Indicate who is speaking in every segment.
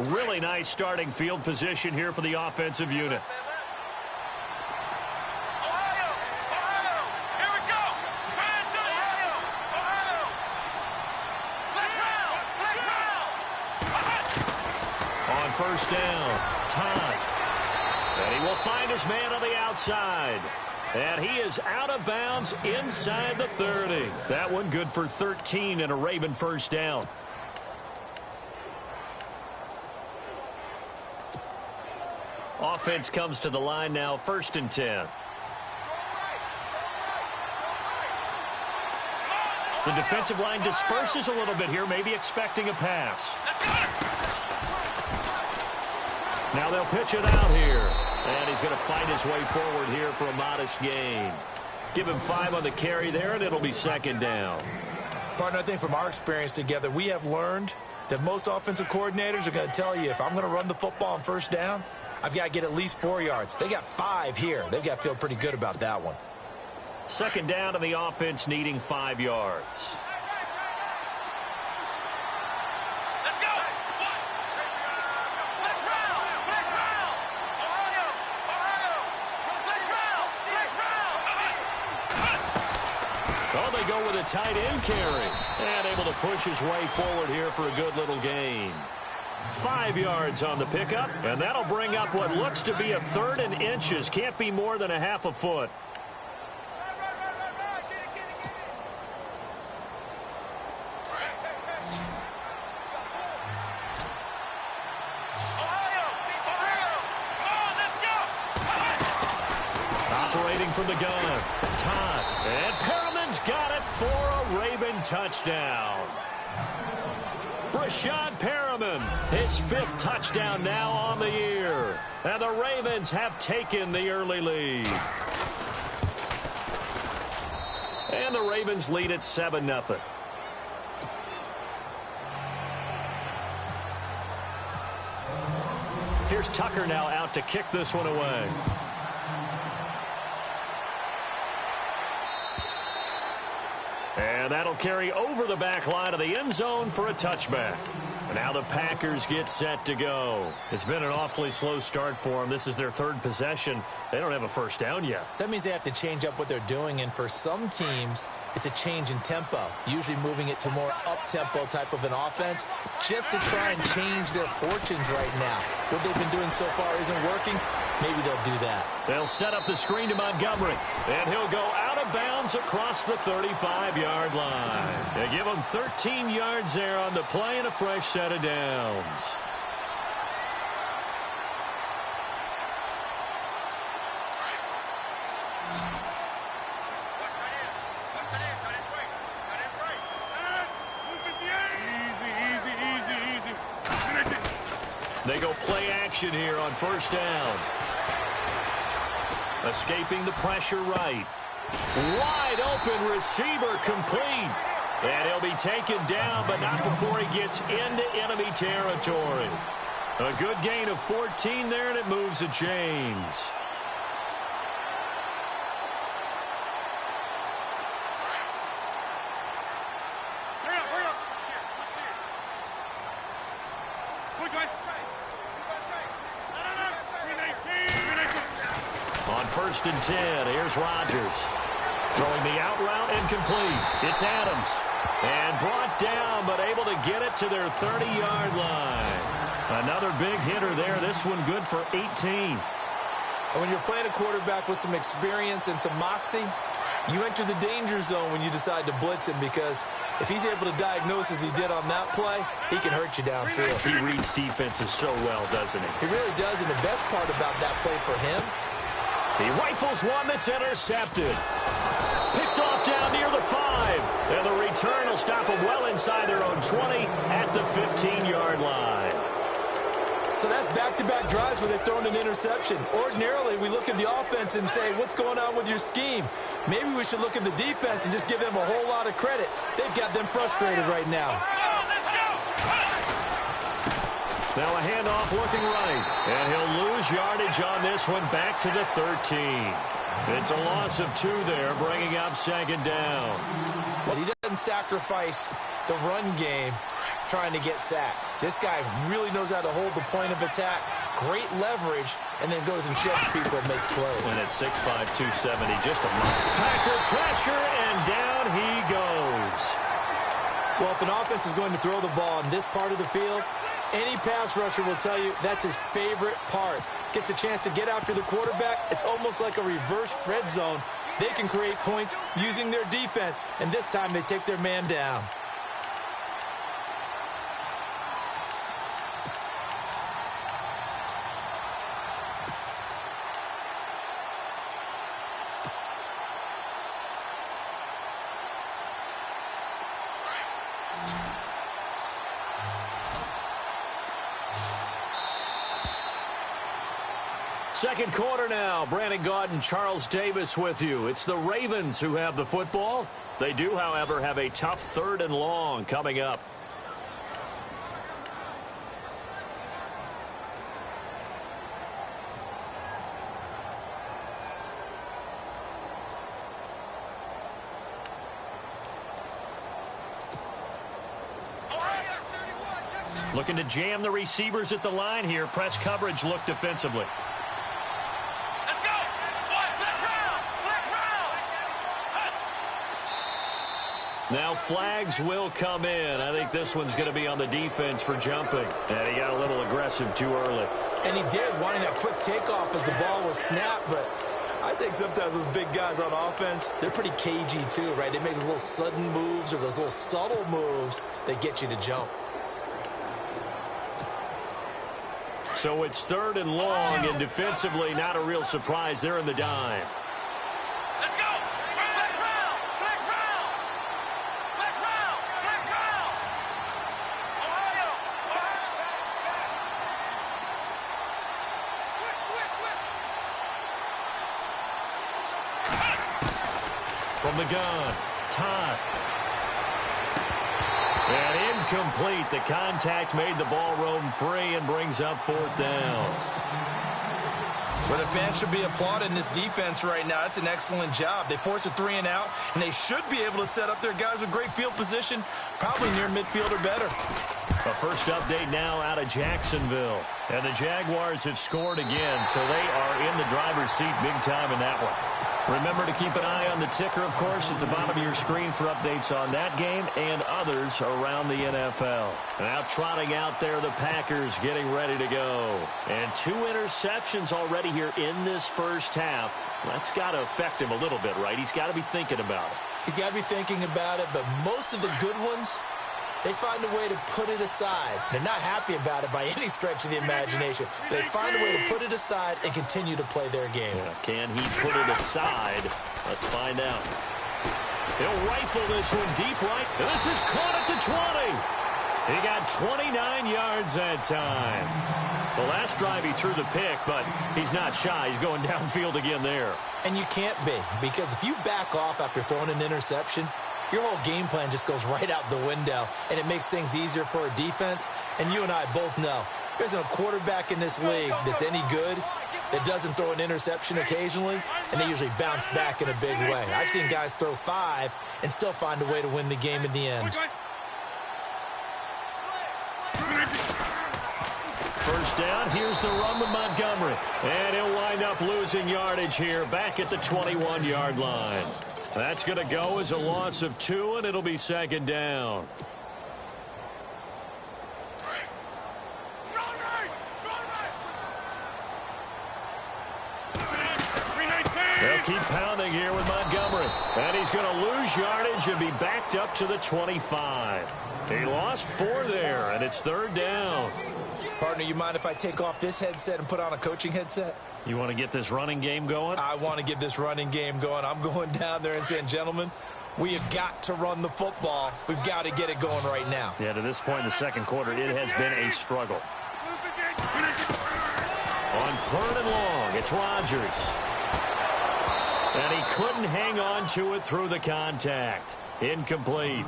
Speaker 1: Really nice starting field position here for the offensive unit. On first down, Todd. And he will find his man on the outside. And he is out of bounds inside the 30. That one good for 13 and a Raven first down. Offense comes to the line now, 1st and 10. The defensive line disperses a little bit here, maybe expecting a pass. Now they'll pitch it out here. And he's going to fight his way forward here for a modest gain. Give him 5 on the carry there, and it'll be 2nd down.
Speaker 2: Partner, I think from our experience together, we have learned that most offensive coordinators are going to tell you, if I'm going to run the football on first down, I've got to get at least 4 yards. They got 5 here. They've got to feel pretty good about that one.
Speaker 1: 2nd down, and the offense needing 5 yards. Go with a tight end carry and able to push his way forward here for a good little gain. 5 yards on the pickup, and that'll bring up what looks to be a 3rd and inches. Can't be more than a half a foot. Operating from the gun, Todd, and Perriman's got it for a Raven touchdown. Brashad Perriman, his 5th touchdown now on the year. And the Ravens have taken the early lead. And the Ravens lead at 7-0. Here's Tucker now out to kick this one away. And that'll carry over the back line of the end zone for a touchback. And now the Packers get set to go. It's been an awfully slow start for them. This is their 3rd possession. They don't have a first down yet.
Speaker 2: So that means they have to change up what they're doing, and for some teams, it's a change in tempo, usually moving it to more up-tempo type of an offense, just to try and change their fortunes right now. What they've been doing so far isn't working. Maybe they'll do that.
Speaker 1: They'll set up the screen to Montgomery, and he'll go out of bounds across the 35-yard line. They give him 13 yards there on the play and a fresh set of downs. They go play action here on first down. Escaping the pressure right. Wide open receiver complete. And he'll be taken down, but not before he gets into enemy territory. A good gain of 14 there, and it moves the chains. On 1st and 10, here's Rodgers. Throwing the out route incomplete. It's Adams. And brought down, but able to get it to their 30-yard line. Another big hitter there. This one good for 18.
Speaker 2: And when you're playing a quarterback with some experience and some moxie, you enter the danger zone when you decide to blitz him, because if he's able to diagnose as he did on that play, he can hurt you downfield.
Speaker 1: He reads defenses so well, doesn't he?
Speaker 2: He really does, and the best part about that play for him,
Speaker 1: he rifles one that's intercepted. Picked off down near the 5. And the return will stop them well inside their own 20 at the 15-yard line.
Speaker 2: So that's back-to-back drives where they've thrown an interception. Ordinarily, we look at the offense and say, what's going on with your scheme? Maybe we should look at the defense and just give them a whole lot of credit. They've got them frustrated right now.
Speaker 1: Now a handoff looking right. And he'll lose yardage on this one back to the 13. It's a loss of 2 there, bringing up 2nd down.
Speaker 2: But he doesn't sacrifice the run game trying to get sacks. This guy really knows how to hold the point of attack, great leverage, and then goes and sheds people and makes plays.
Speaker 1: And at 6'5", 270, just a Packer pressure, and down he goes.
Speaker 2: Well, if an offense is going to throw the ball in this part of the field, any pass rusher will tell you that's his favorite part. Gets a chance to get after the quarterback. It's almost like a reverse red zone. They can create points using their defense, and this time they take their man down.
Speaker 1: Second quarter now. Brandon Gaudin and Charles Davis with you. It's the Ravens who have the football. They do, however, have a tough 3rd and long coming up. Looking to jam the receivers at the line here. Press coverage look defensively. Now flags will come in. I think this one's going to be on the defense for jumping. And he got a little aggressive too early.
Speaker 2: And he did, wanting that quick takeoff as the ball was snapped. But I think sometimes those big guys on offense, they're pretty cagey too, right? They make those little sudden moves or those little subtle moves that get you to jump.
Speaker 1: So it's 3rd and long, and defensively not a real surprise. They're in the dime. From the gun, Todd. And incomplete. The contact made the ball roam free and brings up 4th down.
Speaker 2: Well, the fans should be applauding this defense right now. It's an excellent job. They force a 3 and out, and they should be able to set up their guys with great field position, probably near midfield or better.
Speaker 1: A first update now out of Jacksonville. And the Jaguars have scored again, so they are in the driver's seat big time in that one. Remember to keep an eye on the ticker, of course, at the bottom of your screen for updates on that game and others around the NFL. Now trotting out there, the Packers getting ready to go. And 2 interceptions already here in this first half. That's got to affect him a little bit, right? He's got to be thinking about it.
Speaker 2: He's got to be thinking about it, but most of the good ones, they find a way to put it aside. They're not happy about it by any stretch of the imagination. They find a way to put it aside and continue to play their game.
Speaker 1: Yeah, can he put it aside? Let's find out. He'll rifle this one deep right. And this is caught at the 20. He got 29 yards that time. The last drive he threw the pick, but he's not shy. He's going downfield again there.
Speaker 2: And you can't be, because if you back off after throwing an interception, your whole game plan just goes right out the window, and it makes things easier for a defense. And you and I both know there's a quarterback in this league that's any good that doesn't throw an interception occasionally, and they usually bounce back in a big way. I've seen guys throw 5 and still find a way to win the game in the end.
Speaker 1: First down, here's the run with Montgomery. And he'll wind up losing yardage here back at the 21-yard line. That's going to go as a loss of 2, and it'll be 2nd down. They'll keep pounding here with Montgomery. And he's going to lose yardage and be backed up to the 25. He lost 4 there, and it's 3rd down.
Speaker 2: Partner, you mind if I take off this headset and put on a coaching headset?
Speaker 1: You want to get this running game going?
Speaker 2: I want to get this running game going. I'm going down there and saying, gentlemen, we have got to run the football. We've got to get it going right now.
Speaker 1: Yeah, to this point in the second quarter, it has been a struggle. On 3rd and long, it's Rodgers. And he couldn't hang on to it through the contact. Incomplete.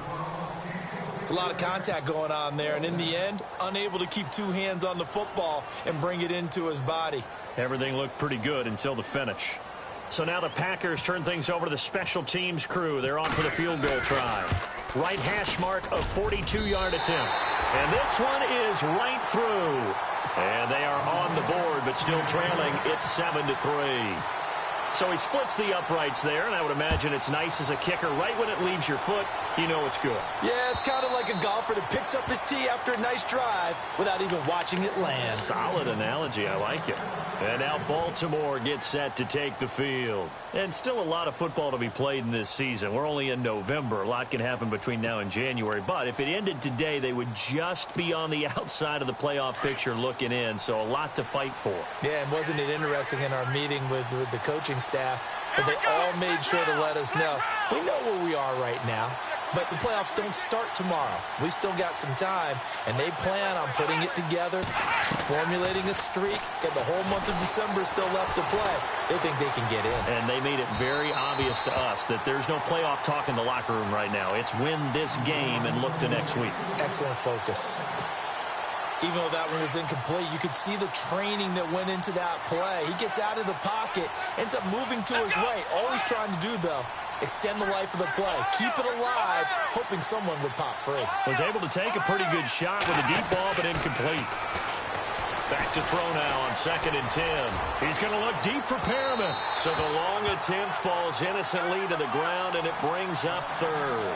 Speaker 2: It's a lot of contact going on there, and in the end, unable to keep 2 hands on the football and bring it into his body.
Speaker 1: Everything looked pretty good until the finish. So now the Packers turn things over to the special teams crew. They're on for the field goal try. Right hash mark of 42-yard attempt. And this one is right through. And they are on the board, but still trailing. It's 7-3. So he splits the uprights there, and I would imagine it's nice as a kicker. Right when it leaves your foot, you know it's good.
Speaker 2: Yeah, it's kind of like a golfer that picks up his tee after a nice drive without even watching it land.
Speaker 1: Solid analogy. I like it. And now Baltimore gets set to take the field. And still a lot of football to be played in this season. We're only in November. A lot can happen between now and January. But if it ended today, they would just be on the outside of the playoff picture looking in. So a lot to fight for.
Speaker 2: Yeah, and wasn't it interesting in our meeting with the coaching staff that they all made sure to let us know, we know where we are right now, but the playoffs don't start tomorrow. We still got some time, and they plan on putting it together, formulating a streak, got the whole month of December still left to play. They think they can get in.
Speaker 1: And they made it very obvious to us that there's no playoff talk in the locker room right now. It's win this game and look to next week.
Speaker 2: Excellent focus. Even though that one was incomplete, you could see the training that went into that play. He gets out of the pocket, ends up moving to his right. All he's trying to do, though, extend the life of the play. Keep it alive, hoping someone would pop free.
Speaker 1: Was able to take a pretty good shot with a deep ball, but incomplete. Back to throw now on 2nd and 10. He's going to look deep for Perriman. So the long attempt falls innocently to the ground, and it brings up 3rd.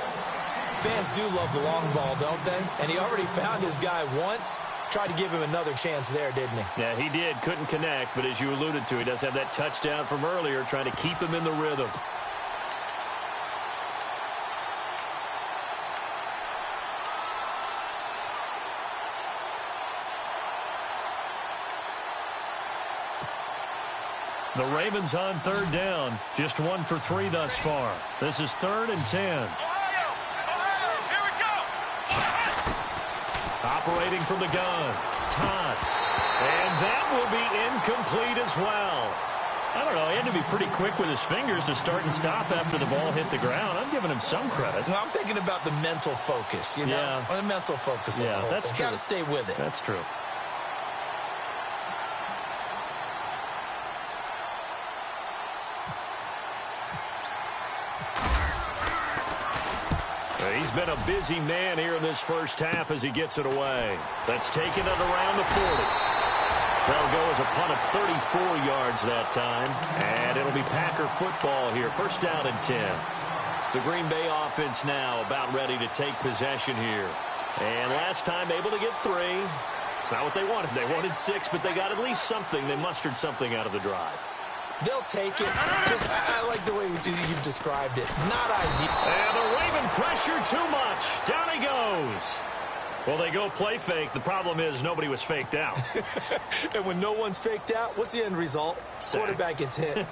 Speaker 2: Fans do love the long ball, don't they? And he already found his guy once. Tried to give him another chance there, didn't he?
Speaker 1: Yeah, he did. Couldn't connect, but as you alluded to, he does have that touchdown from earlier, trying to keep him in the rhythm. The Ravens on 3rd down. Just 1 for 3 thus far. This is 3rd and 10. Operating from the gun, Todd. And that will be incomplete as well. I don't know, he had to be pretty quick with his fingers to start and stop after the ball hit the ground. I'm giving him some credit.
Speaker 2: Well, I'm thinking about the mental focus, you know?
Speaker 1: Yeah.
Speaker 2: The mental focus.
Speaker 1: Yeah, that's true.
Speaker 2: Got to stay with it.
Speaker 1: That's true. He's been a busy man here in this first half as he gets it away. That's taken it around the 40. That'll go as a punt of 34 yards that time. And it'll be Packer football here. 1st down and 10. The Green Bay offense now about ready to take possession here. And last time able to get 3. It's not what they wanted. They wanted 6, but they got at least something. They mustered something out of the drive.
Speaker 2: They'll take it. I like the way you've described it. Not ideal.
Speaker 1: And the Raven pressure too much. Down he goes. Well, they go play fake. The problem is nobody was faked out.
Speaker 2: And when no one's faked out, what's the end result?
Speaker 1: Sack.
Speaker 2: Quarterback gets hit.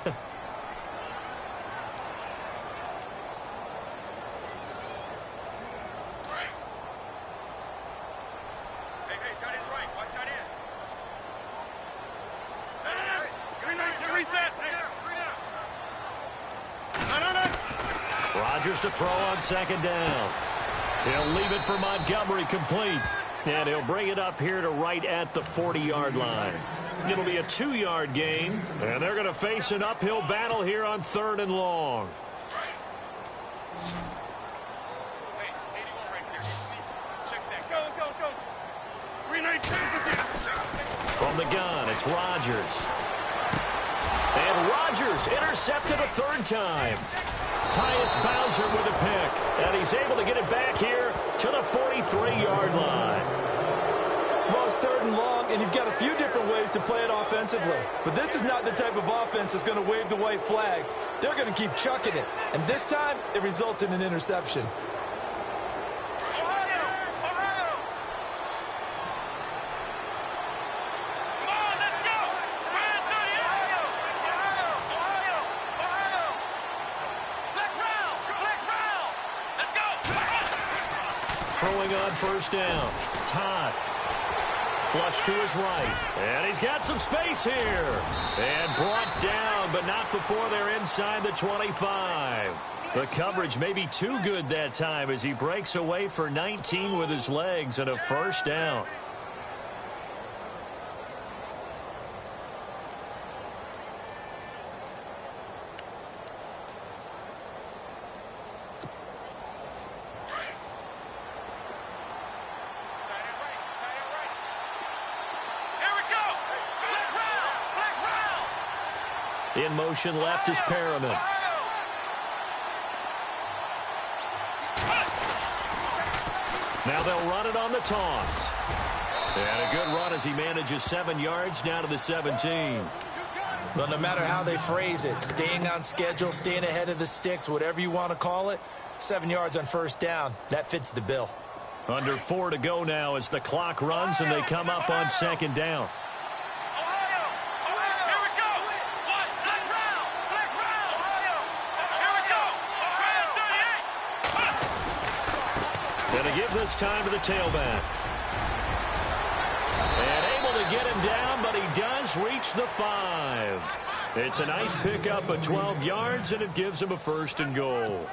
Speaker 1: Rodgers to throw on 2nd down. He'll leave it for Montgomery complete. And he'll bring it up here to right at the 40-yard line. It'll be a 2-yard gain. And they're going to face an uphill battle here on 3rd and long. From the gun, it's Rodgers. And Rodgers intercepted a 3rd time. Tyus Bowser with a pick. And he's able to get it back here to the 43-yard line.
Speaker 2: Well, it's 3rd and long, and you've got a few different ways to play it offensively. But this is not the type of offense that's going to wave the white flag. They're going to keep chucking it. And this time, it results in an interception.
Speaker 1: Throwing on 1st down. Todd. Flush to his right. And he's got some space here. And brought down, but not before they're inside the 25. The coverage may be too good that time as he breaks away for 19 with his legs and a 1st down. In motion left is Perriman. Now they'll run it on the toss. And a good run as he manages 7 yards down to the 17.
Speaker 2: Well, no matter how they phrase it, staying on schedule, staying ahead of the sticks, whatever you want to call it, 7 yards on first down, that fits the bill.
Speaker 1: Under 4 to go now as the clock runs and they come up on second down. Going to give this time to the tailback. And able to get him down, but he does reach the 5. It's a nice pickup of 12 yards, and it gives him a 1st and goal.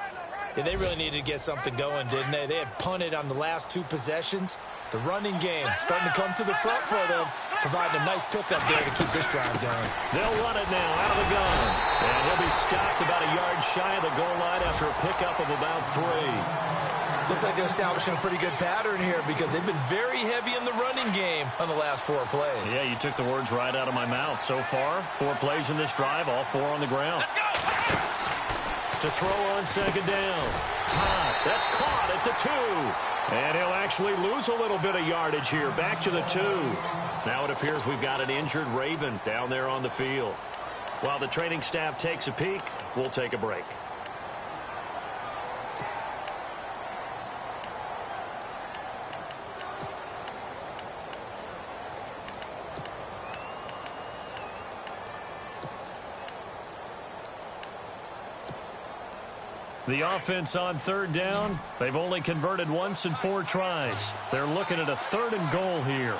Speaker 2: Yeah, they really needed to get something going, didn't they? They had punted on the last 2 possessions. The running game starting to come to the front for them, providing a nice pickup there to keep this drive going.
Speaker 1: They'll run it now out of the gun. And he'll be stopped about a yard shy of the goal line after a pickup of about 3.
Speaker 2: Looks like they're establishing a pretty good pattern here because they've been very heavy in the running game on the last 4 plays.
Speaker 1: Yeah, you took the words right out of my mouth. So far, 4 plays in this drive, all 4 on the ground. To throw on second down. Todd, that's caught at the 2. And he'll actually lose a little bit of yardage here. Back to the 2. Now it appears we've got an injured Raven down there on the field. While the training staff takes a peek, we'll take a break. The offense on third down, they've only converted once in 4 tries. They're looking at a 3rd and goal here.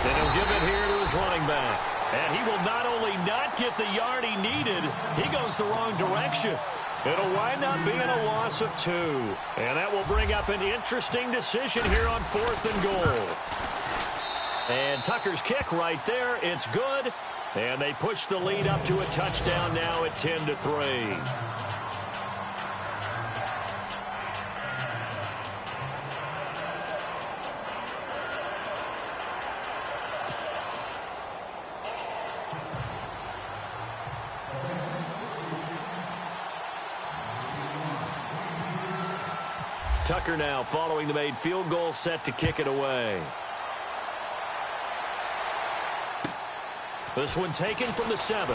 Speaker 1: And he'll give it here to his running back. And he will not only not get the yard he needed, he goes the wrong direction. It'll wind up being a loss of 2. And that will bring up an interesting decision here on 4th and goal. And Tucker's kick right there, it's good. And they push the lead up to a touchdown now at 10-3. Tucker now following the made field goal, set to kick it away. This one taken from the 7.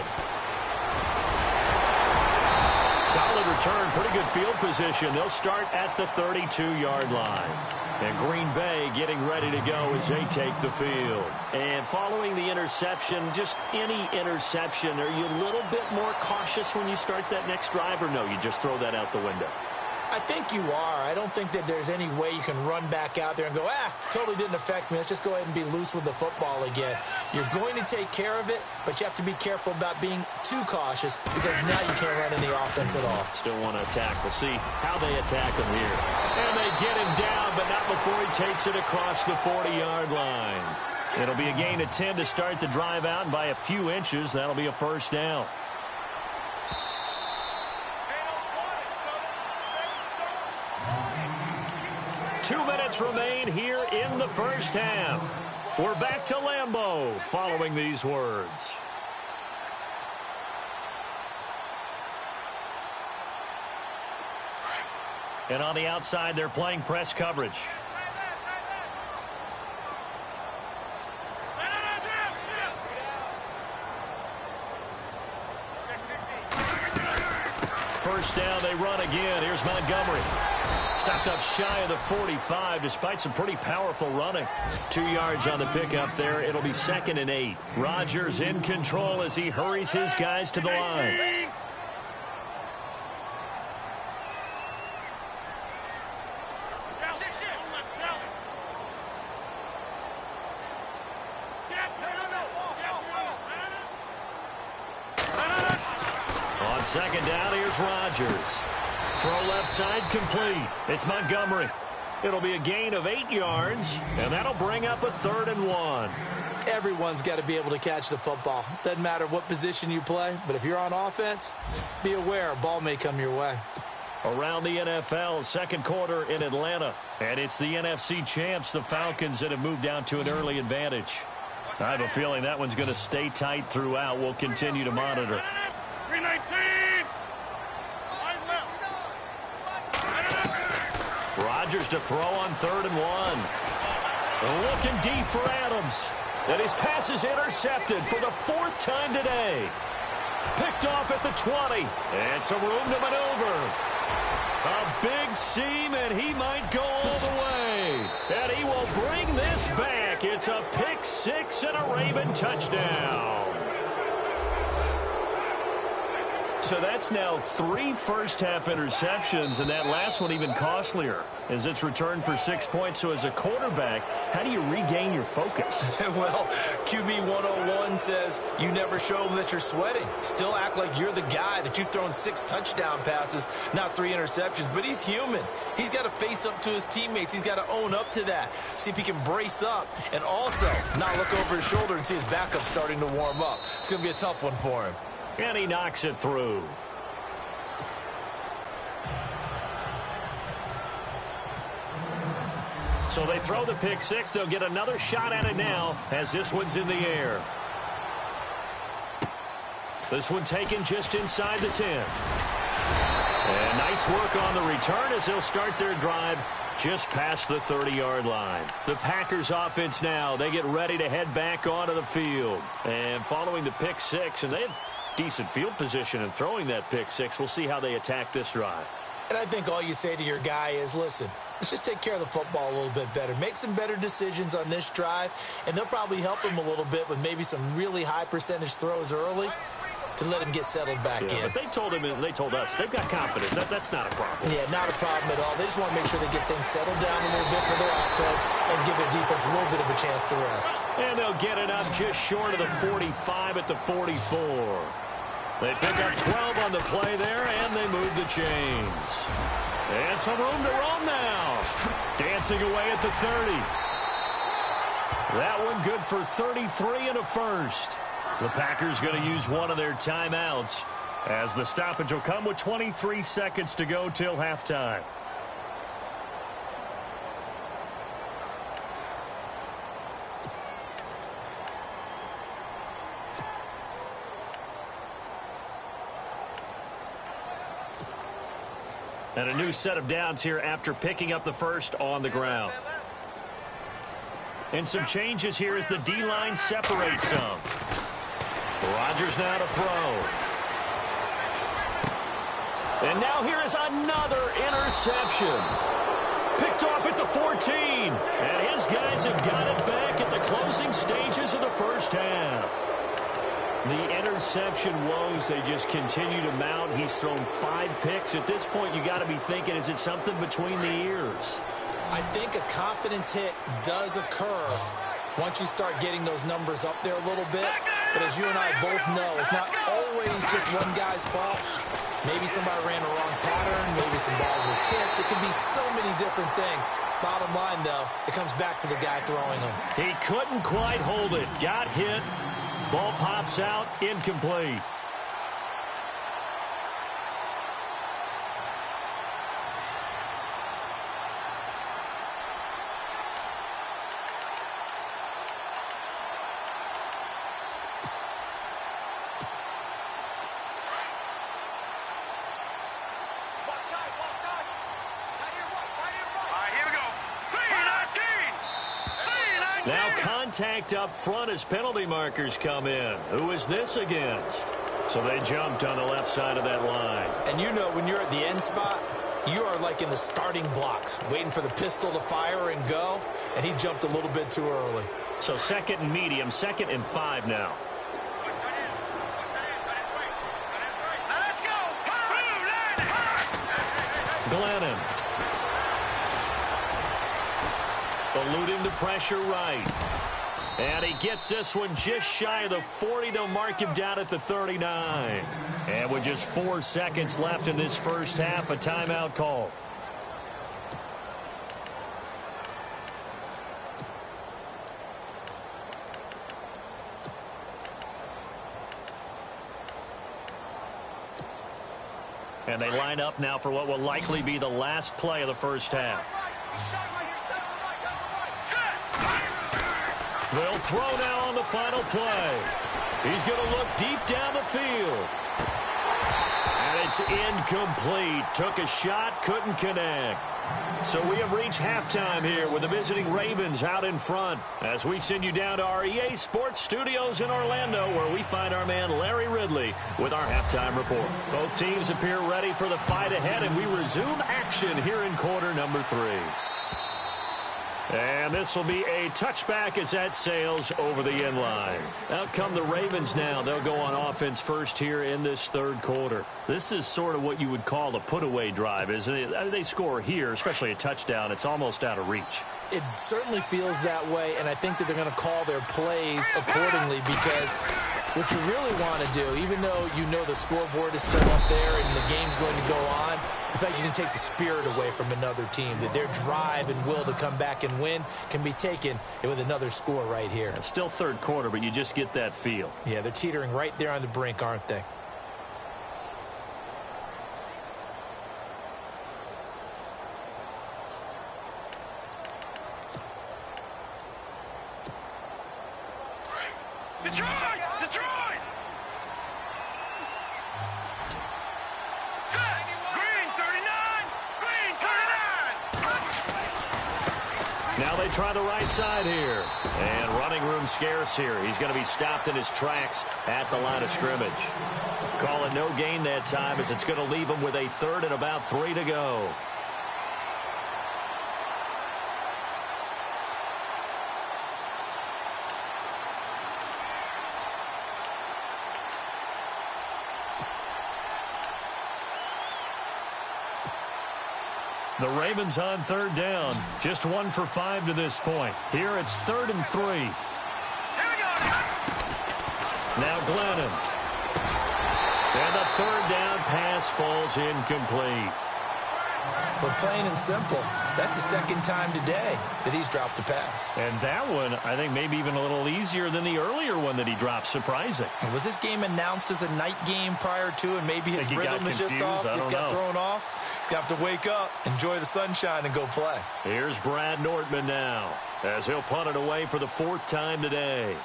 Speaker 1: Solid return, pretty good field position. They'll start at the 32-yard line. And Green Bay getting ready to go as they take the field. And following the interception, just any interception, are you a little bit more cautious when you start that next drive, or no, you just throw that out the window?
Speaker 2: I think you are. I don't think that there's any way you can run back out there and go, totally didn't affect me. Let's just go ahead and be loose with the football again. You're going to take care of it, but you have to be careful about being too cautious because now you can't run any offense at all.
Speaker 1: Still want to attack. We'll see how they attack him here. And they get him down, but not before he takes it across the 40-yard line. It'll be a gain of 10 to start the drive out, and by a few inches, that'll be a 1st down. Remain here in the first half. We're back to Lambeau following these words. And on the outside, they're playing press coverage. First down, they run again. Here's Montgomery. Stopped up shy of the 45 despite some pretty powerful running. 2 yards on the pickup there. It'll be 2nd and 8. Rodgers in control as he hurries his guys to the line. On 2nd down, here's Rodgers. Throw left side complete. It's Montgomery. It'll be a gain of 8 yards, and that'll bring up a 3rd and 1.
Speaker 2: Everyone's got to be able to catch the football. Doesn't matter what position you play, but if you're on offense, be aware a ball may come your way.
Speaker 1: Around the NFL, 2nd quarter in Atlanta, and it's the NFC champs, the Falcons, that have moved down to an early advantage. I have a feeling that one's going to stay tight throughout. We'll continue to monitor.
Speaker 3: 319.
Speaker 1: Rodgers to throw on 3rd and 1. Looking deep for Adams. And his pass is intercepted for the 4th time today. Picked off at the 20. And some room to maneuver. A big seam, and he might go all the way. And he will bring this back. It's a pick 6 and a Raven touchdown. So that's now 3 first-half interceptions, and that last one even costlier as it's returned for 6 points. So as a quarterback, how do you regain your focus?
Speaker 2: Well, QB 101 says you never show them that you're sweating. Still act like you're the guy, that you've thrown 6 touchdown passes, not 3 interceptions. But he's human. He's got to face up to his teammates. He's got to own up to that. See if he can brace up and also not look over his shoulder and see his backup starting to warm up. It's going to be a tough one for him.
Speaker 1: And he knocks it through. So they throw the pick 6. They'll get another shot at it now as this one's in the air. This one taken just inside the 10. And nice work on the return as they'll start their drive just past the 30-yard line. The Packers offense now, they get ready to head back onto the field. And following the pick 6, and they have decent field position in throwing that pick 6. We'll see how they attack this drive.
Speaker 2: And I think all you say to your guy is, listen, let's just take care of the football a little bit better. Make some better decisions on this drive, and they'll probably help him a little bit with maybe some really high percentage throws early to let him get settled back in.
Speaker 1: But they told him, and they told us, they've got confidence. That's not a problem.
Speaker 2: Yeah, not a problem at all. They just want to make sure they get things settled down a little bit for their offense and give their defense a little bit of a chance to rest.
Speaker 1: And they'll get it up just short of the 45 at the 44. They pick up 12 on the play there, and they move the chains. And some room to roam now. Dancing away at the 30. That one good for 33 and a first. The Packers going to use one of their timeouts as the stoppage will come with 23 seconds to go till halftime. And a new set of downs here after picking up the first on the ground. And some changes here as the D-line separates some. Rodgers now to throw. And now here is another interception. Picked off at the 14. And his guys have got it back at the closing stages of the first half. The interception woes, they just continue to mount. He's thrown 5 picks. At this point, you got to be thinking, is it something between the ears?
Speaker 2: I think a confidence hit does occur once you start getting those numbers up there a little bit. But as you and I both know, it's not always just one guy's fault. Maybe somebody ran a wrong pattern. Maybe some balls were tipped. It could be so many different things. Bottom line, though, it comes back to the guy throwing them.
Speaker 1: He couldn't quite hold it. Got hit. Ball pops out. Incomplete. Now contact up front as penalty markers come in. Who is this against? So they jumped on the left side of that line.
Speaker 2: And you know when you're at the end spot, you are like in the starting blocks, waiting for the pistol to fire and go, and he jumped a little bit too early.
Speaker 1: So 2nd and medium, 2nd and 5 now.
Speaker 3: Let's go.
Speaker 1: Glennon. Eluding the pressure right. And he gets this one just shy of the 40. They'll mark him down at the 39. And with just 4 seconds left in this first half, a timeout call. And they line up now for what will likely be the last play of the first half. They'll throw now on the final play. He's going to look deep down the field. And it's incomplete. Took a shot, couldn't connect. So we have reached halftime here with the visiting Ravens out in front as we send you down to our EA Sports Studios in Orlando where we find our man Larry Ridley with our halftime report. Both teams appear ready for the fight ahead, and we resume action here in quarter number 3. And this will be a touchback as that sails over the end line. Out come the Ravens now. They'll go on offense first here in this third quarter. This is sort of what you would call a put-away drive, isn't it? I mean, they score here, especially a touchdown. It's almost out of reach.
Speaker 2: It certainly feels that way, and I think that they're going to call their plays accordingly because what you really want to do, even though you know the scoreboard is still up there and the game's going to go on, the fact you can take the spirit away from another team, that their drive and will to come back and win can be taken with another score right here.
Speaker 1: It's still third quarter, but you just get that feel.
Speaker 2: Yeah, they're teetering right there on the brink, aren't they?
Speaker 3: Detroit! Detroit! Green 39! Green 39!
Speaker 1: Now they try the right side here. And running room scarce here. He's going to be stopped in his tracks at the line of scrimmage. Call it no gain that time as it's going to leave him with a third and about 3 to go. The Ravens on third down. Just 1 for 5 to this point. Here it's 3rd and 3.
Speaker 3: Here we go!
Speaker 1: Now Glennon. And the third down pass falls incomplete.
Speaker 2: But plain and simple, that's the second time today that he's dropped a pass.
Speaker 1: And that one, I think, maybe even a little easier than the earlier one that he dropped. Surprising.
Speaker 2: Was this game announced as a night game prior to, and maybe his rhythm is just off? He's got thrown off. He's got to wake up, enjoy the sunshine, and go play.
Speaker 1: Here's Brad Nortman now as he'll punt it away for the 4th time today.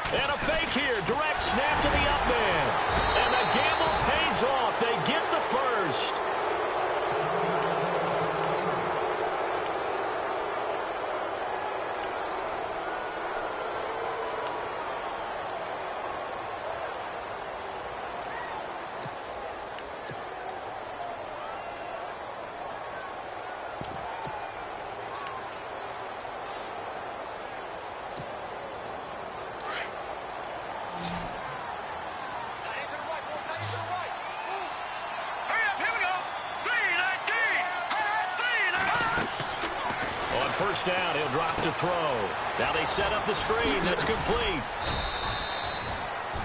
Speaker 1: And a fake here. Direct snap to the up man. And the gamble pays off. They get the first. First down, he'll drop to throw. Now they set up the screen. That's complete.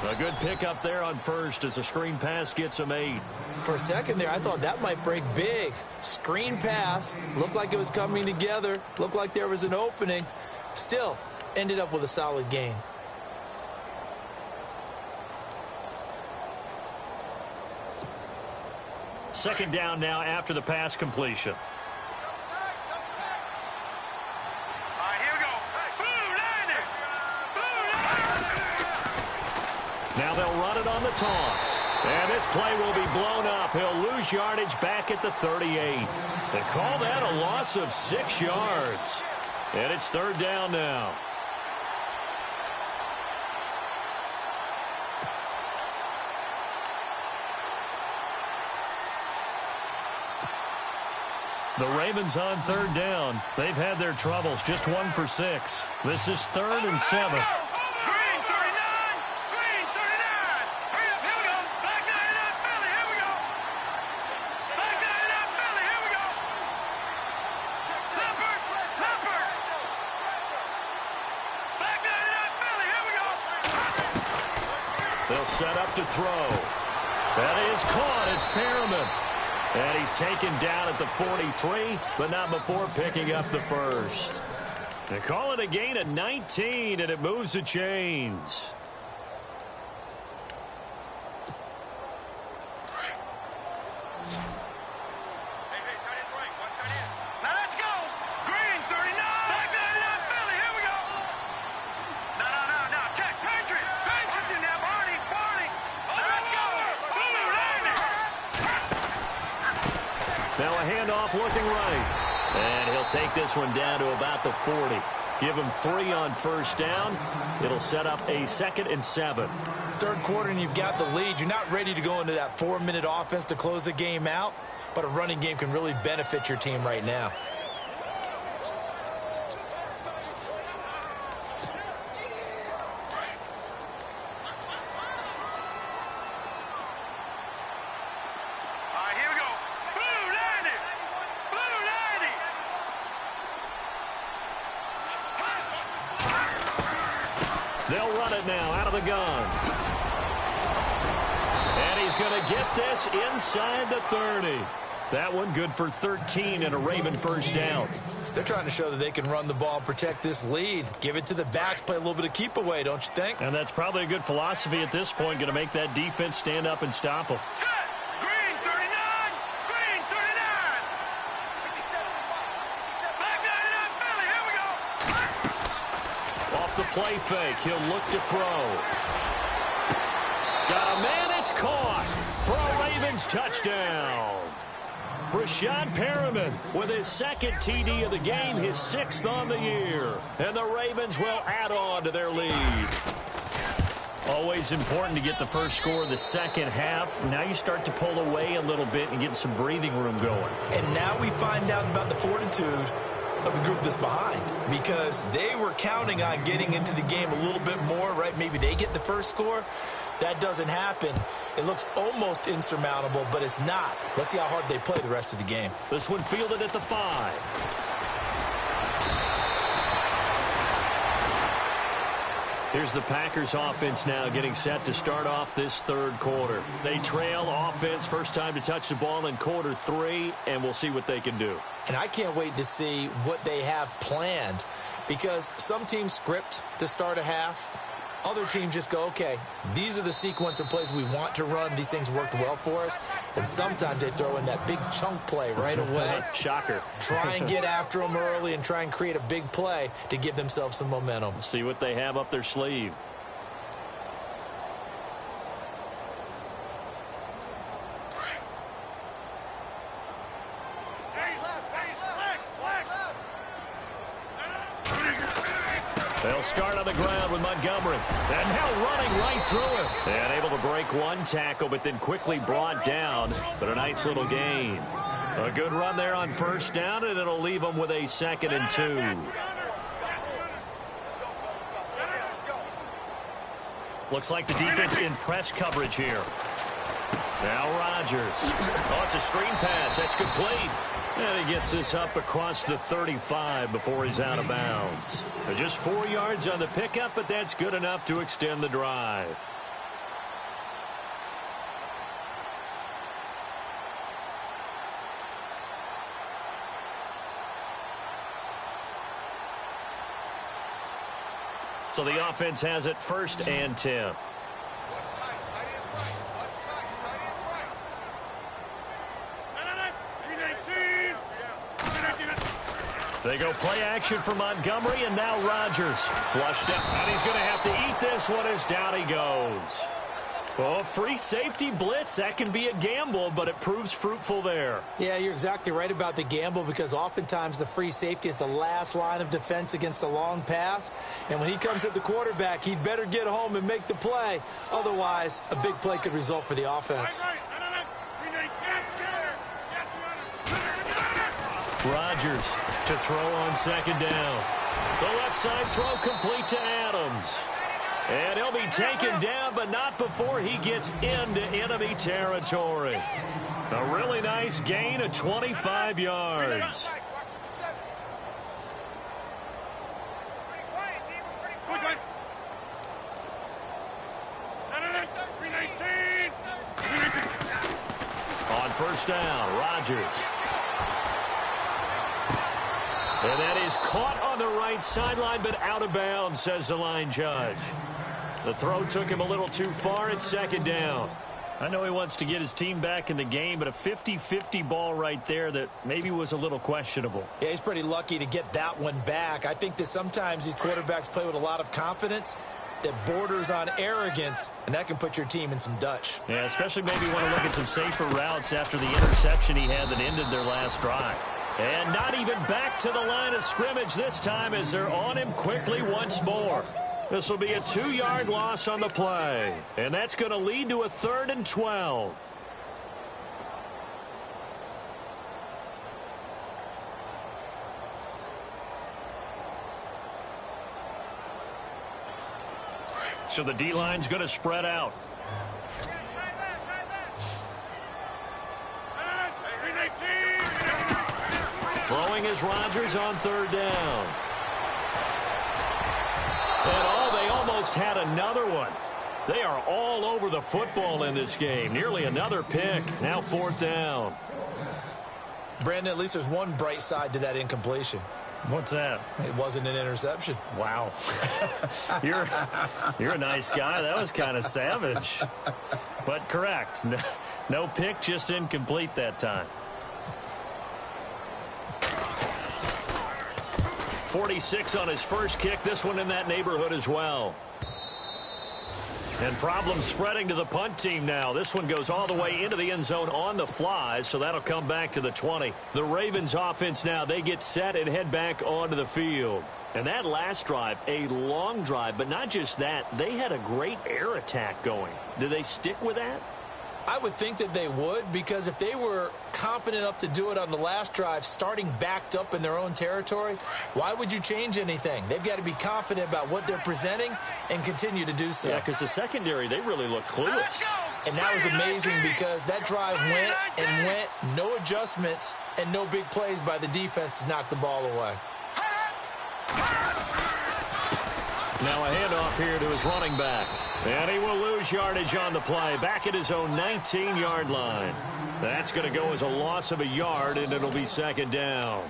Speaker 1: A good pickup there on first as the screen pass gets him 8.
Speaker 2: For a second there, I thought that might break big. Screen pass. Looked like it was coming together. Looked like there was an opening. Still, ended up with a solid gain.
Speaker 1: Second down now after the pass completion. Now they'll run it on the toss. And this play will be blown up. He'll lose yardage back at the 38. They call that a loss of 6 yards. And it's third down now. The Ravens on third down. They've had their troubles. Just 1 for 6. This is 3rd and 7. They'll set up to throw. That is caught. It's Perriman. And he's taken down at the 43, but not before picking up the first. They call it a gain of 19, and it moves the chains.
Speaker 3: Now let's go. Green, 39. Back 99, Philly. Here we go. No. Check. Patriot. Patriot's in there. Barney. Now let's go. Blue, landing.
Speaker 1: Now a handoff looking right. And he'll take this one down to about the 40. Give him 3 on first down. It'll set up a 2nd and 7.
Speaker 2: Third quarter and you've got the lead. You're not ready to go into that 4-minute offense to close the game out, but a running game can really benefit your team right now.
Speaker 3: All right, here we go. Blue, landing.
Speaker 1: They'll run it now out of the gun. And he's going to get this inside the 30. That one good for 13 and a Raven first down.
Speaker 2: They're trying to show that they can run the ball and protect this lead. Give it to the backs, play a little bit of keep away, don't you think?
Speaker 1: And that's probably a good philosophy at this point, going to make that defense stand up and stop them.
Speaker 3: Set. Green, 39. Green, 39. Back 99, Philly. Here we go.
Speaker 1: Off the play fake, he'll look to throw. Got a man, it's caught for a Ravens touchdown. Rashad Perriman with his 2nd TD of the game, his 6th on the year. And the Ravens will add on to their lead. Always important to get the first score of the second half. Now you start to pull away a little bit and get some breathing room going.
Speaker 2: And now we find out about the fortitude of the group that's behind, because they were counting on getting into the game a little bit more, right? Maybe they get the first score. That doesn't happen. It looks almost insurmountable, but it's not. Let's see how hard they play the rest of the game.
Speaker 1: This one fielded at the 5. Here's the Packers offense now getting set to start off this third quarter. They trail offense, first time to touch the ball in quarter 3, and we'll see what they can do.
Speaker 2: And I can't wait to see what they have planned, because some teams script to start a half. Other teams just go, okay, these are the sequence of plays we want to run. These things worked well for us. And sometimes they throw in that big chunk play right away.
Speaker 1: Shocker.
Speaker 2: Try and get after them early and try and create a big play to give themselves some momentum.
Speaker 1: See what they have up their sleeve. They'll start on the ground with Montgomery. And now running right through him. And able to break one tackle, but then quickly brought down. But a nice little gain. A good run there on first down, and it'll leave them with a 2nd and 2. Looks like the defense in press coverage here. Now Rodgers. Oh, it's a screen pass. That's complete. And he gets this up across the 35 before he's out of bounds. So just 4 yards on the pickup, but that's good enough to extend the drive. So the offense has it 1st and 10. They go play action for Montgomery, and now Rodgers flushed out. And he's going to have to eat this one as down he goes. Well, free safety blitz, that can be a gamble, but it proves fruitful there.
Speaker 2: Yeah, you're exactly right about the gamble, because oftentimes the free safety is the last line of defense against a long pass. And when he comes at the quarterback, he'd better get home and make the play. Otherwise, a big play could result for the offense.
Speaker 1: Rodgers to throw on 2nd down. The left side throw complete to Adams. And he'll be taken down, but not before he gets into enemy territory. A really nice gain of 25 yards. first down. Rodgers. And that is caught on the right sideline, but out of bounds, says the line judge. The throw took him a little too far. It's second down. I know he wants to get his team back in the game, but a 50-50 ball right there that maybe was a little questionable.
Speaker 2: Yeah, he's pretty lucky to get that one back. I think that sometimes these quarterbacks play with a lot of confidence that borders on arrogance, and that can put your team in some Dutch.
Speaker 1: Yeah, especially maybe want to look at some safer routes after the interception he had that ended their last drive. And not even back to the line of scrimmage this time as they're on him quickly once more. This will be a 2-yard loss on the play. And that's going to lead to a 3rd and 12. So the D-line's going to spread out. Throwing is Rodgers on 3rd down. And they almost had another one. They are all over the football in this game. Nearly another pick. Now 4th down.
Speaker 2: Brandon, at least there's one bright side to that incompletion.
Speaker 1: What's that?
Speaker 2: It wasn't an interception.
Speaker 1: Wow. You're a nice guy. That was kind of savage. But correct. No pick, just incomplete that time. 46 on his first kick. This one in that neighborhood as well. And problems spreading to the punt team now. This one goes all the way into the end zone on the fly, so that'll come back to the 20. The Ravens offense now, they get set and head back onto the field. And that last drive, a long drive, but not just that. They had a great air attack going. Do they stick with that?
Speaker 2: I would think that they would, because if they were confident enough to do it on the last drive, starting backed up in their own territory, why would you change anything? They've got to be confident about what they're presenting and continue to do so.
Speaker 1: Yeah, because the secondary, they really look clueless.
Speaker 2: And that was amazing because that drive went and went, no adjustments and no big plays by the defense to knock the ball away.
Speaker 1: Now a handoff here to his running back. And he will lose yardage on the play. Back at his own 19-yard line. That's going to go as a loss of a yard, and it'll be second down.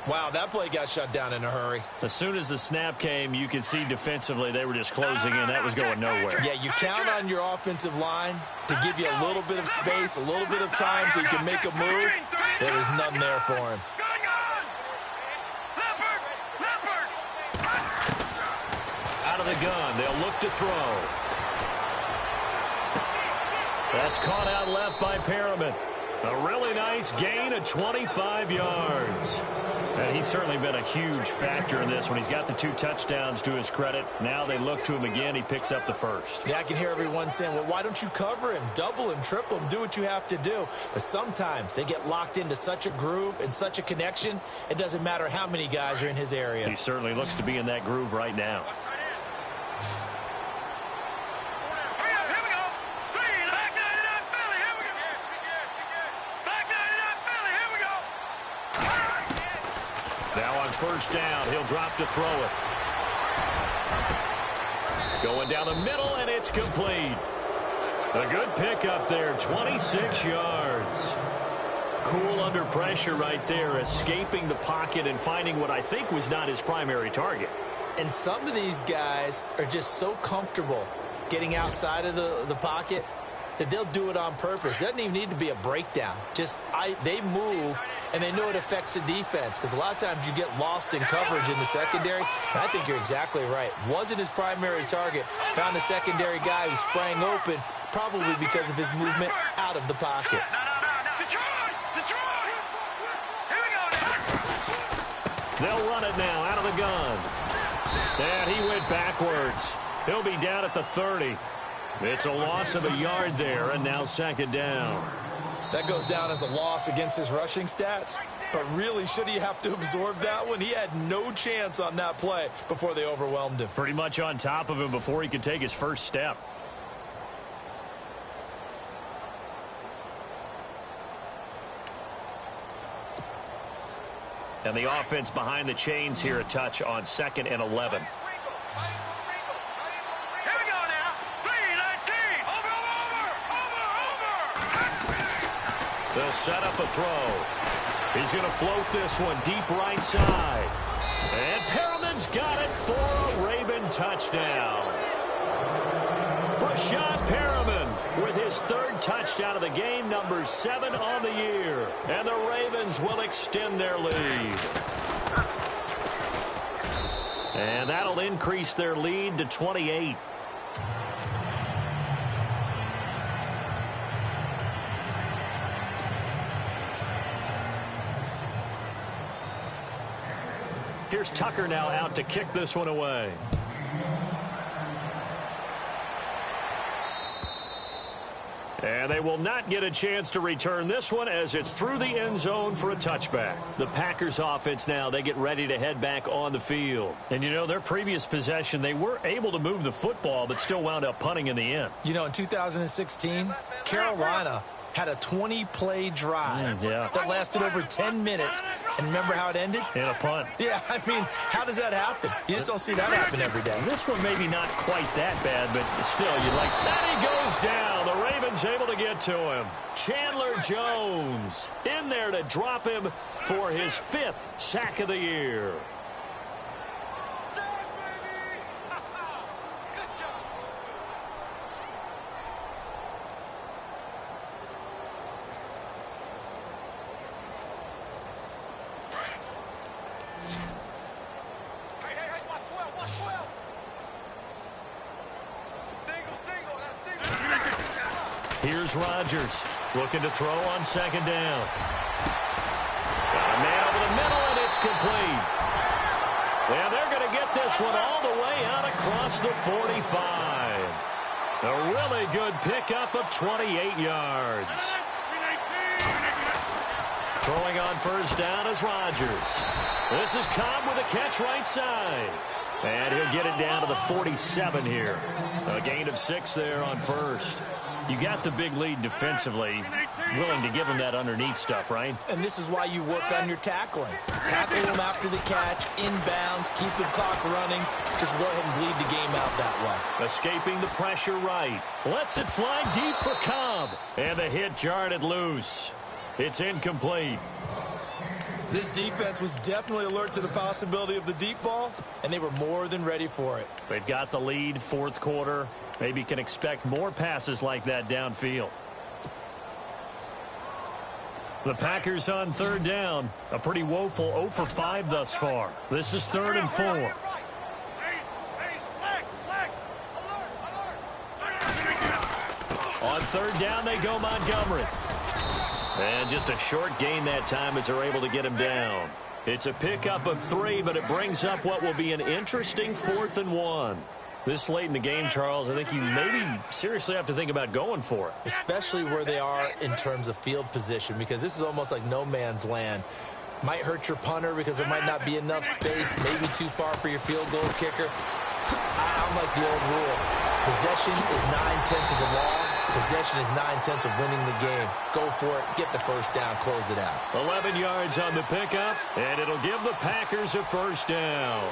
Speaker 2: Wow, that play got shut down in a hurry.
Speaker 1: As soon as the snap came, you could see defensively they were just closing in. That was going nowhere.
Speaker 2: Yeah, you count on your offensive line to give you a little bit of space, a little bit of time so you can make a move. There was none there for him.
Speaker 1: Out of the gun, they'll look to throw. That's caught out left by Perriman. A really nice gain of 25 yards. And he's certainly been a huge factor in this one. He's got the 2 touchdowns to his credit. Now they look to him again. He picks up the first.
Speaker 2: Yeah, I can hear everyone saying, well, why don't you cover him, double him, triple him, do what you have to do. But sometimes they get locked into such a groove and such a connection, it doesn't matter how many guys are in his area.
Speaker 1: He certainly looks to be in that groove right now. First down, he'll drop to throw it. Going down the middle, and it's complete. A good pickup there, 26 yards. Cool under pressure right there, escaping the pocket and finding what I think was not his primary target.
Speaker 2: And some of these guys are just so comfortable getting outside of the pocket that they'll do it on purpose. It doesn't even need to be a breakdown. They move, and they know it affects the defense, because a lot of times you get lost in coverage in the secondary, and I think you're exactly right. Wasn't his primary target. Found a secondary guy who sprang open, probably because of his movement out of the pocket.
Speaker 1: They'll run it now out of the gun. And he went backwards. He'll be down at the 30. It's a loss of a yard there, and now second down.
Speaker 2: That goes down as a loss against his rushing stats. But really, should he have to absorb that one? He had no chance on that play before they overwhelmed him.
Speaker 1: Pretty much on top of him before he could take his first step. And the offense behind the chains here, a touch on 2nd and 11. They'll set up a throw. He's going to float this one deep right side. And Perriman's got it for a Raven touchdown. Brashad Perriman with his third touchdown of the game, number 7 on the year. And the Ravens will extend their lead. And that'll increase their lead to 28. Here's Tucker now out to kick this one away. And they will not get a chance to return this one as it's through the end zone for a touchback. The Packers offense now, they get ready to head back on the field. And, you know, their previous possession, they were able to move the football but still wound up punting in the end.
Speaker 2: You know, in 2016, Carolina had a 20-play drive that lasted over 10 minutes. And remember how it ended?
Speaker 1: In a punt.
Speaker 2: Yeah, I mean, how does that happen? You just don't see that happen every day.
Speaker 1: This one maybe not quite that bad, but still, you'd like... And he goes down. The Ravens able to get to him. Chandler Jones in there to drop him for his 5th sack of the year. Here's Rodgers looking to throw on second down. Got a man over the middle, and it's complete. And they're going to get this one all the way out across the 45. A really good pickup of 28 yards. Throwing on first down is Rodgers. This is Cobb with a catch right side. And he'll get it down to the 47 here. A gain of 6 there on first. You got the big lead defensively, willing to give them that underneath stuff, right?
Speaker 2: And this is why you work on your tackling. Tackle them after the catch, inbounds, keep the clock running. Just go ahead and bleed the game out that way.
Speaker 1: Escaping the pressure right. Lets it fly deep for Cobb. And the hit jarred it loose. It's incomplete.
Speaker 2: This defense was definitely alert to the possibility of the deep ball, and they were more than ready for it.
Speaker 1: They've got the lead, fourth quarter. Maybe can expect more passes like that downfield. The Packers on third down. A pretty woeful 0 for 5 thus far. This is 3rd and 4. On third down, they go Montgomery. And just a short gain that time as they're able to get him down. It's a pickup of 3, but it brings up what will be an interesting 4th and 1. This late in the game, Charles, I think you maybe seriously have to think about going for it.
Speaker 2: Especially where they are in terms of field position, because this is almost like no man's land. Might hurt your punter because there might not be enough space, maybe too far for your field goal kicker. I'm like the old rule. Possession is 9/10 of the law. Possession is 9/10 of winning the game. Go for it. Get the first down. Close it out.
Speaker 1: 11 yards on the pickup, and it'll give the Packers a first down.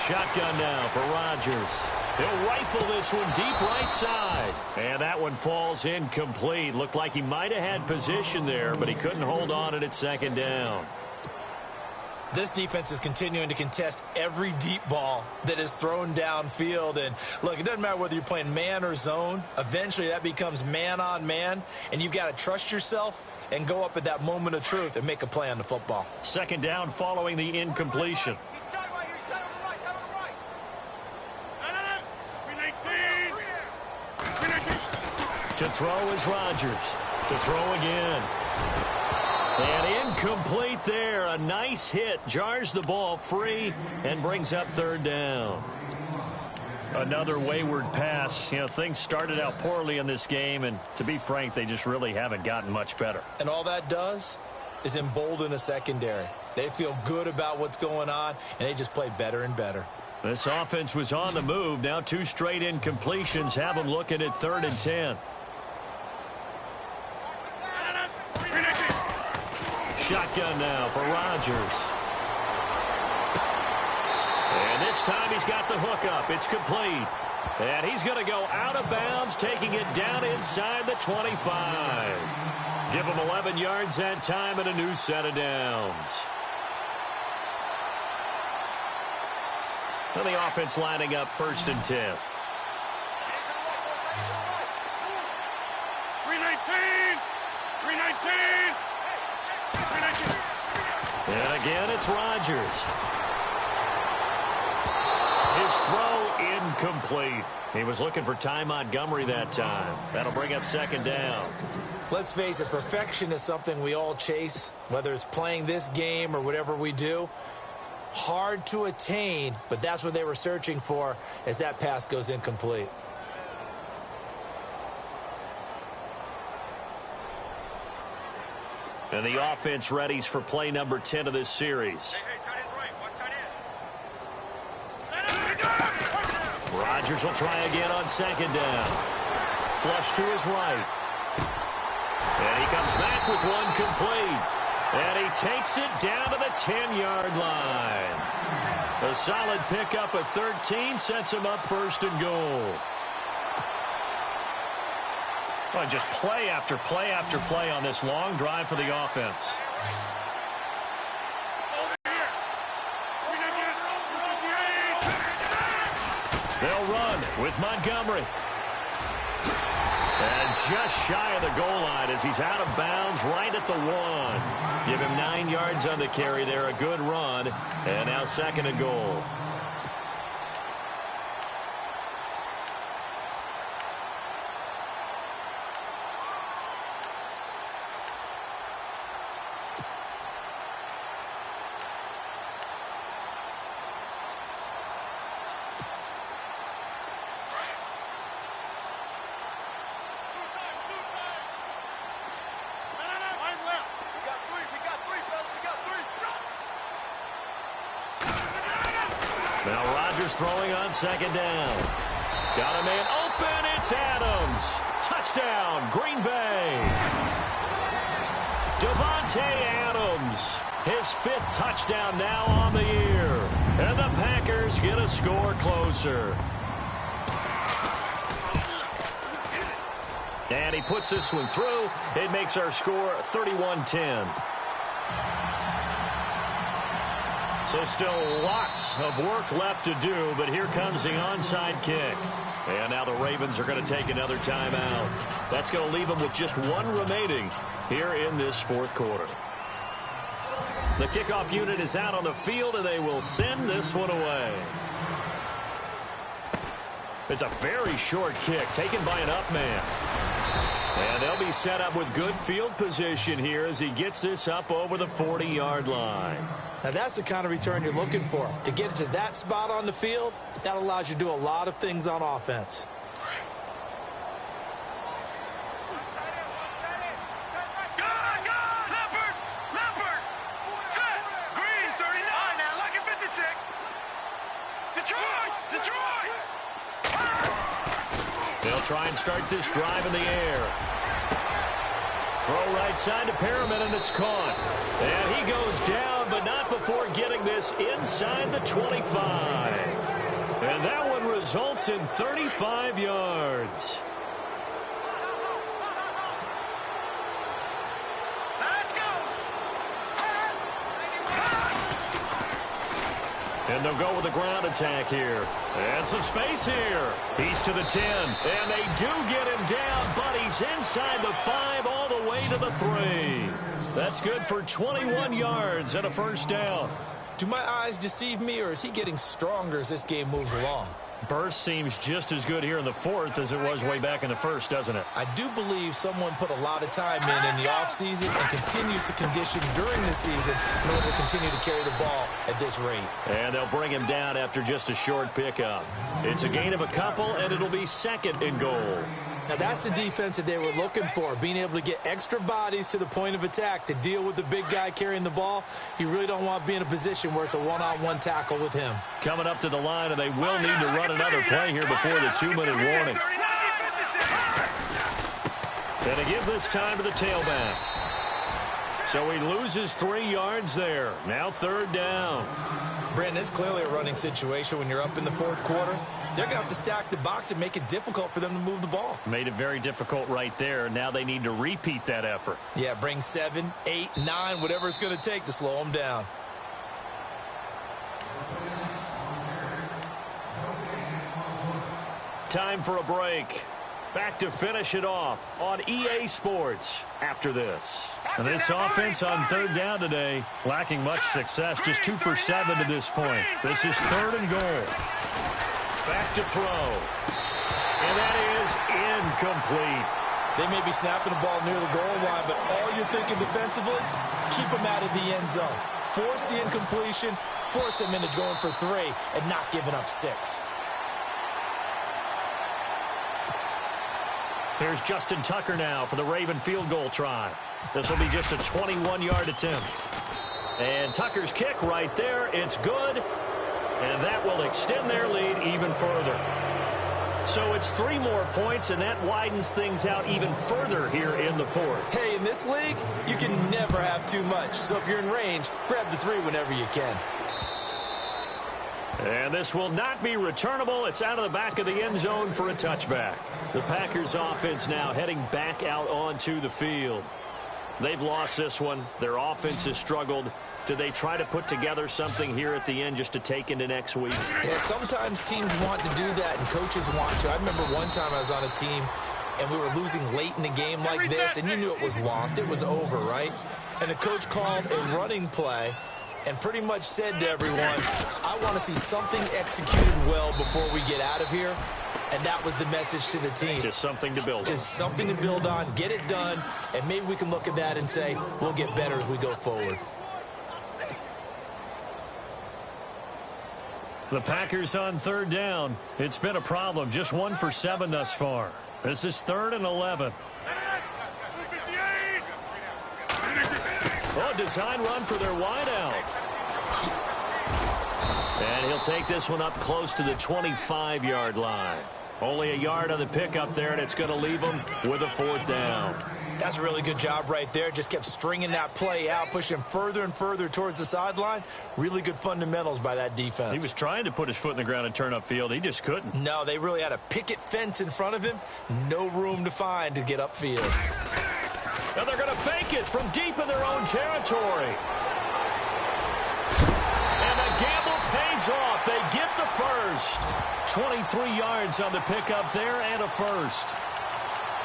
Speaker 1: Shotgun now for Rodgers. He'll rifle this one deep right side. And that one falls incomplete. Looked like he might have had position there, but he couldn't hold on at second down.
Speaker 2: This defense is continuing to contest every deep ball that is thrown downfield. And, look, it doesn't matter whether you're playing man or zone. Eventually, that becomes man on man. And you've got to trust yourself and go up at that moment of truth and make a play on the football.
Speaker 1: Second down following the incompletion. To throw is Rodgers. To throw again. And incomplete there. A nice hit. Jars the ball free and brings up third down. Another wayward pass. You know, things started out poorly in this game, and to be frank, they just really haven't gotten much better.
Speaker 2: And all that does is embolden a secondary. They feel good about what's going on, and they just play better and better.
Speaker 1: This offense was on the move. Now 2 straight incompletions have them looking at 3rd and 10. Shotgun now for Rodgers. And this time he's got the hook up. It's complete. And he's going to go out of bounds, taking it down inside the 25. Give him 11 yards that time and a new set of downs. And the offense lining up 1st and 10.
Speaker 3: 319! 319! 319!
Speaker 1: And again, it's Rodgers. His throw incomplete. He was looking for Ty Montgomery that time. That'll bring up 2nd down.
Speaker 2: Let's face it, perfection is something we all chase, whether it's playing this game or whatever we do. Hard to attain, but that's what they were searching for as that pass goes incomplete.
Speaker 1: And the offense readies for play number 10 of this series. Rodgers will try again on 2nd down. Flush to his right. And he comes back with one complete. And he takes it down to the 10-yard line. A solid pickup at 13 sets him up 1st and goal. Well, just play after play after play on this long drive for the offense. They'll run with Montgomery. And just shy of the goal line as he's out of bounds right at the 1. Give him 9 yards on the carry there. A good run. And now 2nd and goal. Now Rodgers throwing on 2nd down. Got a man open. It's Adams. Touchdown, Green Bay. Davante Adams. His 5th touchdown now on the year. And the Packers get a score closer. And he puts this one through. It makes our score 31-10. So still lots of work left to do, but here comes the onside kick. And now the Ravens are going to take another timeout. That's going to leave them with just 1 remaining here in this 4th quarter. The kickoff unit is out on the field, and they will send this one away. It's a very short kick taken by an up man. And they'll be set up with good field position here as he gets this up over the 40-yard line.
Speaker 2: Now, that's the kind of return you're looking for. To get to that spot on the field, that allows you to do a lot of things on offense.
Speaker 1: They'll try and start this drive in the air. Throw right side to Perriman, and it's caught. And he goes down, but not before getting this inside the 25. And that one results in 35 yards. And they'll go with a ground attack here. And some space here. He's to the 10. And they do get him down, but he's inside the 5 all the way to the 3. That's good for 21 yards and a 1st down.
Speaker 2: Do my eyes deceive me, or is he getting stronger as this game moves along?
Speaker 1: Burst seems just as good here in the fourth as it was way back in the first, doesn't it?
Speaker 2: I do believe someone put a lot of time in the offseason and continues to condition during the season in order to continue to carry the ball at this rate.
Speaker 1: And they'll bring him down after just a short pickup. It's a gain of a couple, and it'll be second and goal.
Speaker 2: Now, that's the defense that they were looking for, being able to get extra bodies to the point of attack to deal with the big guy carrying the ball. You really don't want to be in a position where it's a one-on-one tackle with him.
Speaker 1: Coming up to the line, and they will need to run another play here before the 2-minute warning. And to give this time to the tailback. So he loses 3 yards there. Now third down.
Speaker 2: Brandon, it's clearly a running situation when you're up in the fourth quarter. They're going to have to stack the box and make it difficult for them to move the ball.
Speaker 1: Made it very difficult right there. Now they need to repeat that effort.
Speaker 2: Yeah, bring 7, 8, 9, whatever it's going to take to slow them down.
Speaker 1: Time for a break. Back to finish it off on EA Sports after this. And this offense on third down today, lacking much success, just 2 for 7 to this point. This is third and goal. Back to throw. And that is incomplete.
Speaker 2: They may be snapping the ball near the goal line, but all you're thinking defensively, keep them out of the end zone. Force the incompletion, force them into going for 3, and not giving up 6.
Speaker 1: Here's Justin Tucker now for the Raven field goal try. This will be just a 21-yard attempt. And Tucker's kick right there. It's good. And that will extend their lead even further. So it's 3 more points, and that widens things out even further here in the fourth.
Speaker 2: Hey, in this league, you can never have too much. So if you're in range, grab the 3 whenever you can.
Speaker 1: And this will not be returnable. It's out of the back of the end zone for a touchback. The Packers offense now heading back out onto the field. They've lost this one. Their offense has struggled. Do they try to put together something here at the end just to take into next week?
Speaker 2: Yeah, sometimes teams want to do that and coaches want to. I remember one time I was on a team and we were losing late in the game like this, and you knew it was lost. It was over, right? And the coach called a running play and pretty much said to everyone, I want to see something executed well before we get out of here. And that was the message to the team.
Speaker 1: Just something to build on.
Speaker 2: Just something to build on, get it done, and maybe we can look at that and say, we'll get better as we go forward.
Speaker 1: The Packers on third down. It's been a problem. Just 1 for 7 thus far. This is 3rd and 11. Oh, design run for their wideout. And he'll take this one up close to the 25-yard line. Only a yard on the pickup there, and it's going to leave him with a 4th down.
Speaker 2: That's a really good job right there. Just kept stringing that play out, pushing further and further towards the sideline. Really good fundamentals by that defense.
Speaker 1: He was trying to put his foot in the ground and turn upfield. He just couldn't.
Speaker 2: No, they really had a picket fence in front of him. No room to find to get upfield.
Speaker 1: And they're going to fake it from deep in their own territory. And the gamble pays off. They get the first. 23 yards on the pickup there and a first.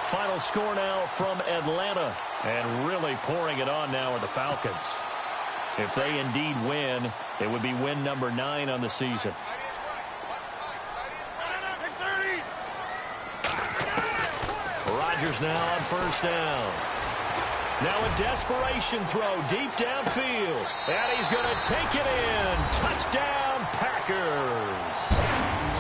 Speaker 1: Final score now from Atlanta. And really pouring it on now are the Falcons. If they indeed win, it would be win number 9 on the season. Rodgers now on first down. Now a desperation throw deep downfield. And he's going to take it in. Touchdown, Packers.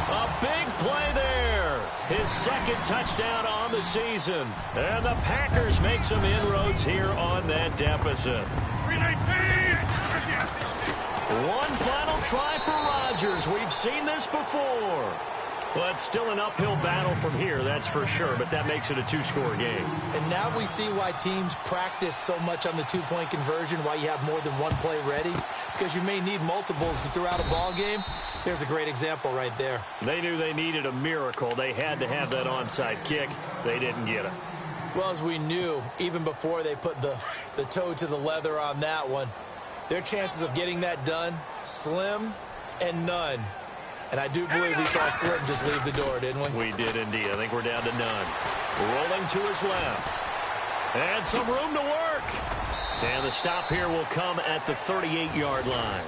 Speaker 1: A big play there. His 2nd touchdown on the season. And the Packers make some inroads here on that deficit. One final try for Rodgers. We've seen this before. Well, it's still an uphill battle from here, that's for sure, but that makes it a 2-score game.
Speaker 2: And now we see why teams practice so much on the 2-point conversion, why you have more than one play ready, because you may need multiples to throw out a ball game. There's a great example right there.
Speaker 1: They knew they needed a miracle. They had to have that onside kick. They didn't get it.
Speaker 2: Well, as we knew, even before they put the toe to the leather on that one, their chances of getting that done, slim and none. And I do believe we saw Slim just leave the door, didn't we?
Speaker 1: We did indeed. I think we're down to none. Rolling to his left. And some room to work. And the stop here will come at the 38-yard line.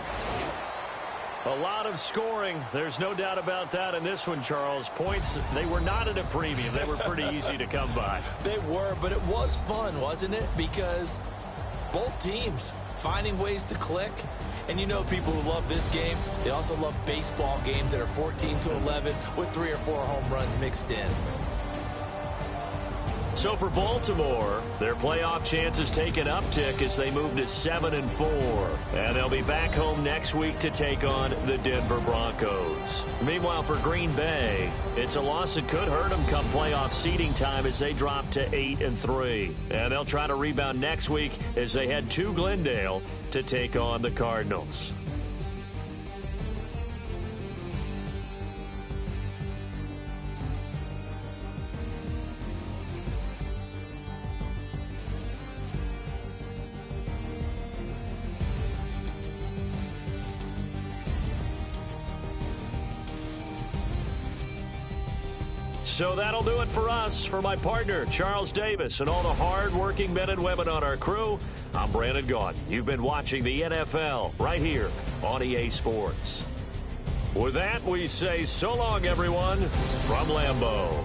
Speaker 1: A lot of scoring. There's no doubt about that in this one, Charles. Points, they were not at a premium. They were pretty easy to come by.
Speaker 2: They were, but it was fun, wasn't it? Because both teams finding ways to click. And you know people who love this game, they also love baseball games that are 14-11 with 3 or 4 home runs mixed in.
Speaker 1: So for Baltimore, their playoff chances take an uptick as they move to 7-4. And they'll be back home next week to take on the Denver Broncos. Meanwhile, for Green Bay, it's a loss that could hurt them come playoff seeding time as they drop to 8-3. And they'll try to rebound next week as they head to Glendale to take on the Cardinals. So that'll do it for us. For my partner, Charles Davis, and all the hard-working men and women on our crew, I'm Brandon Gaudin. You've been watching the NFL right here on EA Sports. With that, we say so long, everyone, from Lambeau.